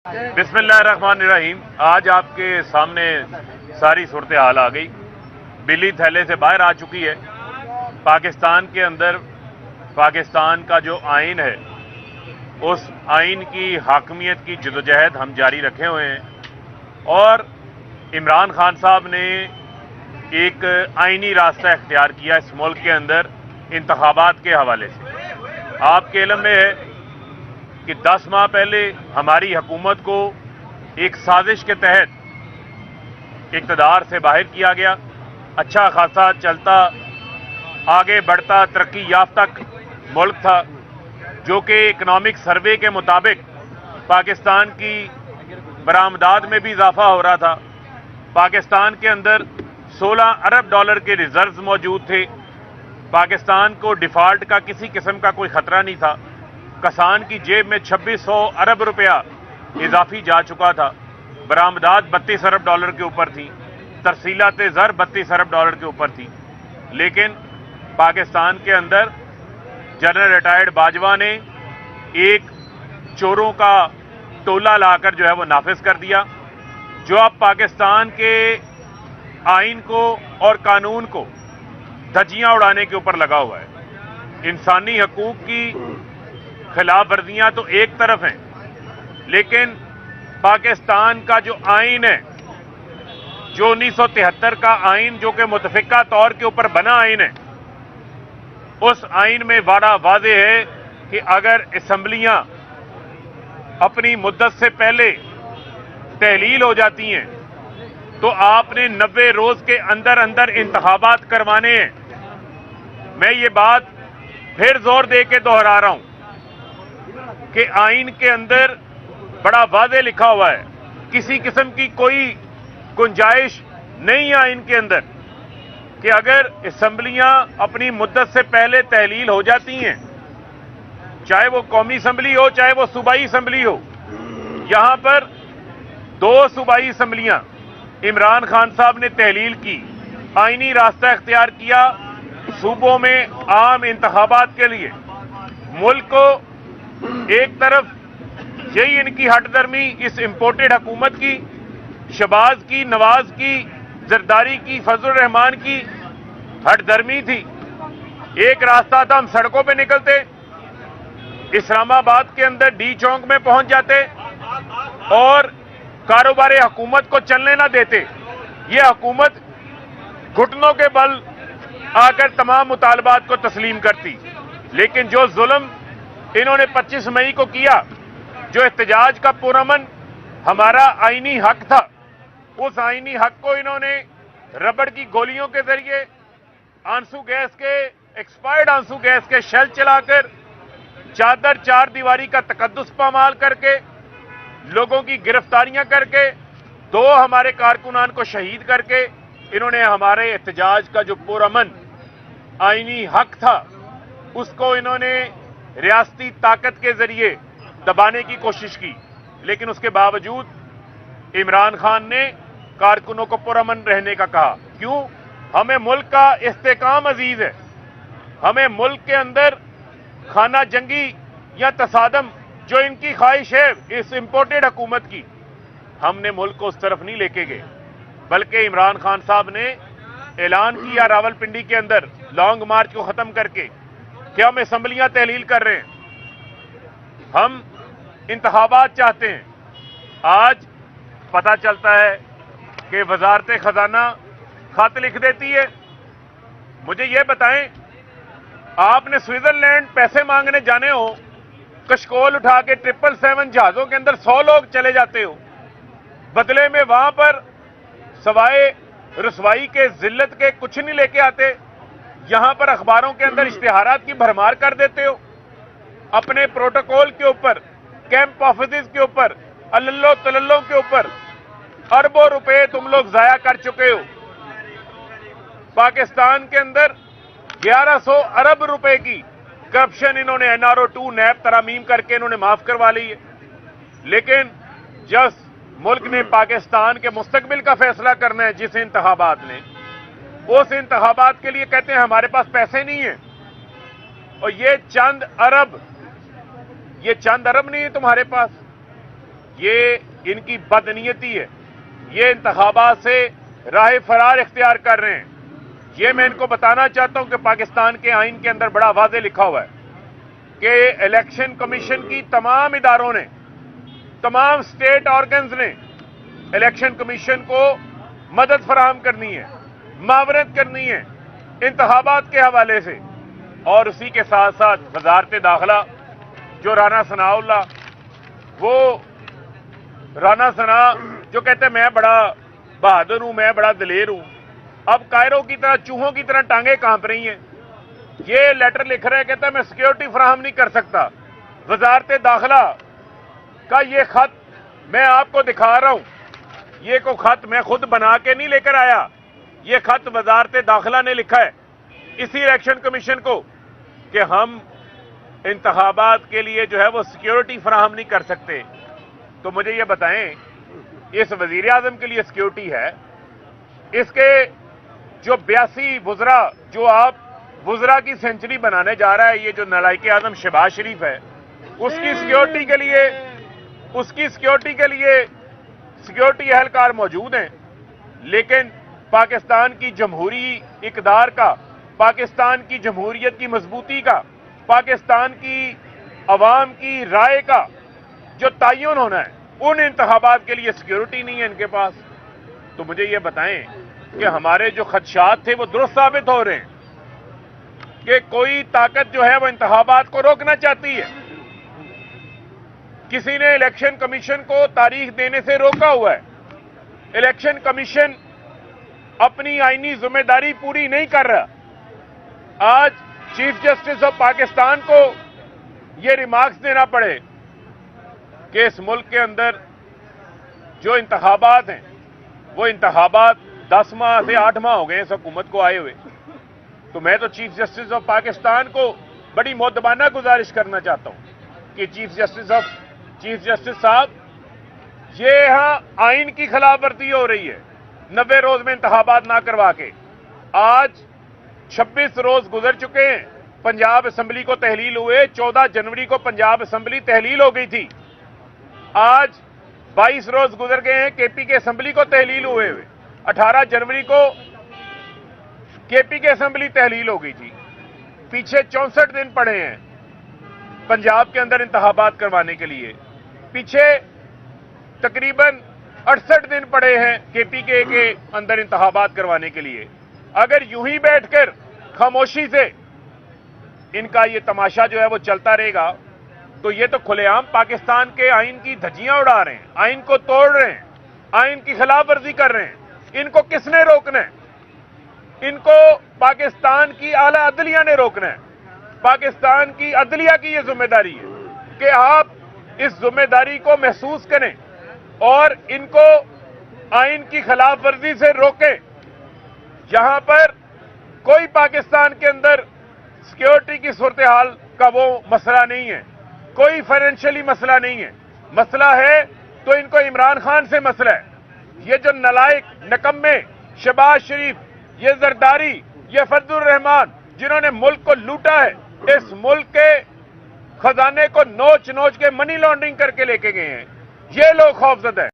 बिस्मिल्लाहिर्रहमानिर्रहीम। आज आपके सामने सारी सूरत हाल आ गई। बिल्ली थैले से बाहर आ चुकी है। पाकिस्तान के अंदर पाकिस्तान का जो आइन है, उस आइन की हाकमियत की जदोजहद हम जारी रखे हुए हैं और इमरान खान साहब ने एक आइनी रास्ता इख्तियार किया इस मुल्क के अंदर इंतखाबात के हवाले से। आपके इल्म में है कि 10 माह पहले हमारी हुकूमत को एक साजिश के तहत इक़्तिदार से बाहर किया गया। अच्छा खासा चलता, आगे बढ़ता, तरक्की याफ्ता मुल्क था, जो कि इकनॉमिक सर्वे के मुताबिक पाकिस्तान की बरामदात में भी इजाफा हो रहा था। पाकिस्तान के अंदर 16 अरब डॉलर के रिजर्व्स मौजूद थे। पाकिस्तान को डिफॉल्ट का किसी किस्म का कोई खतरा नहीं था। किसान की जेब में 2600 अरब रुपया इजाफी जा चुका था। बरामदात 32 अरब डॉलर के ऊपर थी। तरसीलात ज़र 32 अरब डॉलर के ऊपर थी। लेकिन पाकिस्तान के अंदर जनरल रिटायर्ड बाजवा ने एक चोरों का टोला लाकर जो है वो नाफिज कर दिया, जो अब पाकिस्तान के आइन को और कानून को धज्जियां उड़ाने के ऊपर लगा हुआ है। इंसानी हकूक की खिलाफ वर्जियां तो एक तरफ हैं, लेकिन पाकिस्तान का जो आइन है, जो 1973 का आइन, जो कि मुतफिका तौर के ऊपर बना आइन है, उस आइन में बड़ा वाज़ेह है कि अगर असम्बलियां अपनी मुद्दत से पहले तहलील हो जाती हैं तो आपने 90 रोज के अंदर अंदर इंतखाबात करवाने हैं। मैं ये बात फिर जोर दे के दोहरा रहा हूं कि आइन के अंदर बड़ा वाज़ेह लिखा हुआ है, किसी किस्म की कोई गुंजाइश नहीं है आइन के अंदर कि अगर असम्बलियां अपनी मुद्दत से पहले तहलील हो जाती हैं, चाहे वो कौमी असम्बली हो, चाहे वो सूबाई असम्बली हो। यहां पर 2 सूबाई असम्बलियां इमरान खान साहब ने तहलील की, आइनी रास्ता इख्तियार किया सूबों में आम इंतखाबात के लिए। मुल्क को एक तरफ यही इनकी हटदर्मी इस इंपोर्टेड हुकूमत की, शहबाज की, नवाज की, जरदारी की, फजल रहमान की हटदर्मी थी। एक रास्ता था हम सड़कों पे निकलते, इस्लामाबाद के अंदर डी चौक में पहुंच जाते और कारोबारी हुकूमत को चलने ना देते। ये हुकूमत घुटनों के बल आकर तमाम मुतालबात को तस्लीम करती। लेकिन जो जुल्म इन्होंने 25 मई को किया, जो एहतजाज का पुरअमन हमारा आईनी हक था, उस आईनी हक को इन्होंने रबड़ की गोलियों के जरिए, आंसू गैस के, एक्सपायर्ड आंसू गैस के शेल चलाकर, चादर चार दीवारी का तकद्दुस पामाल करके, लोगों की गिरफ्तारियां करके, 2 हमारे कारकुनान को शहीद करके, इन्होंने हमारे एहतजाज का जो पुरअमन आईनी हक था, उसको इन्होंने रियासती ताकत के जरिए दबाने की कोशिश की। लेकिन उसके बावजूद इमरान खान ने कारकुनों को पुरअमन रहने का कहा। क्यों? हमें मुल्क का इस्तेकाम अजीज है। हमें मुल्क के अंदर खाना जंगी या तसादम, जो इनकी ख्वाहिश है इस इंपोर्टेड हुकूमत की, हमने मुल्क को उस तरफ नहीं लेके गए। बल्कि इमरान खान साहब ने ऐलान किया रावलपिंडी के अंदर लॉन्ग मार्च को खत्म करके कि हम असम्बलियां तहलील कर रहे हैं, हम इंतखाबात चाहते हैं। आज पता चलता है कि वजारत खजाना खत लिख देती है। मुझे यह बताएं, आपने स्विट्जरलैंड पैसे मांगने जाने हो, कशकोल उठा के 777 जहाजों के अंदर 100 लोग चले जाते हो, बदले में वहां पर सवाए रसवाई के, जिल्लत के कुछ नहीं लेके आते। यहां पर अखबारों के अंदर इश्तिहारात की भरमार कर देते हो। अपने प्रोटोकॉल के ऊपर, कैंप ऑफिस के ऊपर, अल्लो तल्लों के ऊपर अरबों रुपए तुम लोग जाया कर चुके हो। पाकिस्तान के अंदर 1100 अरब रुपए की करप्शन इन्होंने NRO 2 नैब तरामीम करके इन्होंने माफ करवा ली है। लेकिन जब मुल्क ने पाकिस्तान के मुस्तकबिल का फैसला करना है, जिस इंतखाबात ने, उस इंतखाबात के लिए कहते हैं हमारे पास पैसे नहीं है। और ये चंद अरब नहीं है तुम्हारे पास, یہ ان کی بدنیتی ہے. یہ انتخابات سے راہ فرار اختیار کر رہے ہیں. یہ میں ان کو بتانا چاہتا ہوں کہ پاکستان کے آئین کے اندر بڑا واضح لکھا ہوا ہے کہ الیکشن کمیشن کی تمام اداروں نے، تمام اسٹیٹ آرگنز نے الیکشن کمیشن کو مدد فراہم کرنی ہے، معاونت کرنی ہے انتخابات کے حوالے سے. اور اسی کے ساتھ ساتھ وزارت داخلہ جو رانا ثناء اللہ، وہ رانا ثناء جو کہتے ہیں میں بڑا بہادر ہوں، میں بڑا دلیر ہوں، اب کائروں کی طرح چوہوں کی طرح ٹانگیں کانپ رہی ہیں. یہ لیٹر لکھ رہے کہتا ہے میں سیکیورٹی فراہم نہیں کر سکتا. وزارت داخلہ کا یہ خط میں آپ کو دکھا رہا ہوں. یہ کو خط میں خود بنا کے نہیں لے کر آیا، یہ خط وزارت داخلہ نے لکھا ہے اسی الیکشن کمیشن کو کہ ہم انتخابات کے لیے جو ہے وہ سیکیورٹی فراہم نہیں کر سکتے. تو مجھے یہ بتائیں، اس وزیر اعظم کے لیے سیکیورٹی ہے؟ اس کے جو 82 وزراء، جو آپ وزراء کی سینچری بنانے جا رہا ہے یہ جو نالائق اعظم شہباز شریف ہے، اس کی سیکیورٹی کے لیے سیکیورٹی اہلکار موجود ہیں. لیکن پاکستان کی جمہوری اقدار کا، پاکستان کی جمہوریت کی مضبوطی کا، پاکستان کی عوام کی رائے کا جو تعین ہونا ہے، ان انتخابات کے لیے سیکیورٹی نہیں ہے ان کے پاس. تو مجھے یہ بتائیں کہ ہمارے جو خدشات تھے وہ درست ثابت ہو رہے ہیں کہ کوئی طاقت جو ہے وہ انتخابات کو روکنا چاہتی ہے. کسی نے الیکشن کمیشن کو تاریخ دینے سے روکا ہوا ہے. الیکشن کمیشن اپنی آئینی ذمہ داری پوری نہیں کر رہا. آج چیف جسٹس آف پاکستان کو یہ ریمارکس دینا پڑے کہ اس ملک کے اندر جو انتخابات ہیں وہ انتخابات 10 ماہ سے 8 ماہ ہو گئے اس حکومت کو آئے ہوئے. تو میں تو چیف جسٹس آف پاکستان کو بڑی مؤدبانہ گزارش کرنا چاہتا ہوں کہ چیف جسٹس صاحب، یہ یہاں آئین کی خلاف ورزی ہو رہی ہے 90 روز میں انتخابات نہ کروا کے. آج 26 روز گزر چکے ہیں، پنجاب اسمبلی کو تحلیل ہوئے، 14 جنوری کو پنجاب اسمبلی تحلیل ہو گئی تھی. آج 22 روز گزر گئے ہیں کے پی کے اسمبلی کو تحلیل ہوئے 18 جنوری کو کے پی کے اسمبلی تحلیل ہو گئی تھی. پیچھے 64 دن پڑے ہیں پنجاب کے اندر انتخابات کروانے کے لیے. پیچھے تقریباً 68 دن پڑے ہیں کے پی کے اندر انتخابات کروانے کے لیے. اگر یوں ہی بیٹھ کر خاموشی سے ان کا یہ تماشا جو ہے وہ چلتا رہے گا تو یہ تو کھلے عام پاکستان کے آئین کی دھجیاں اڑا رہے ہیں، آئین کو توڑ رہے ہیں، آئین کی خلاف ورزی کر رہے ہیں. ان کو کس نے روکنا ہے؟ ان کو پاکستان کی اعلیٰ عدلیہ نے روکنا ہے. پاکستان کی عدلیہ کی یہ ذمہ داری ہے کہ آپ اس ذمہ داری کو محسوس کریں اور ان کو آئین کی خلاف ورزی سے روکیں. یہاں پر کوئی پاکستان کے اندر سیکیورٹی کی صورتحال کا وہ مسئلہ نہیں ہے، کوئی فائنینشلی مسئلہ نہیں ہے. مسئلہ ہے تو ان کو عمران خان سے مسئلہ ہے. یہ جو نالائق نکمے شہباز شریف، یہ زرداری، یہ فضل الرحمان جنہوں نے ملک کو لوٹا ہے، اس ملک کے خزانے کو نوچ نوچ کے منی لانڈرنگ کر کے لے کے گئے ہیں، یہ لوگ خوفزدہ ہیں.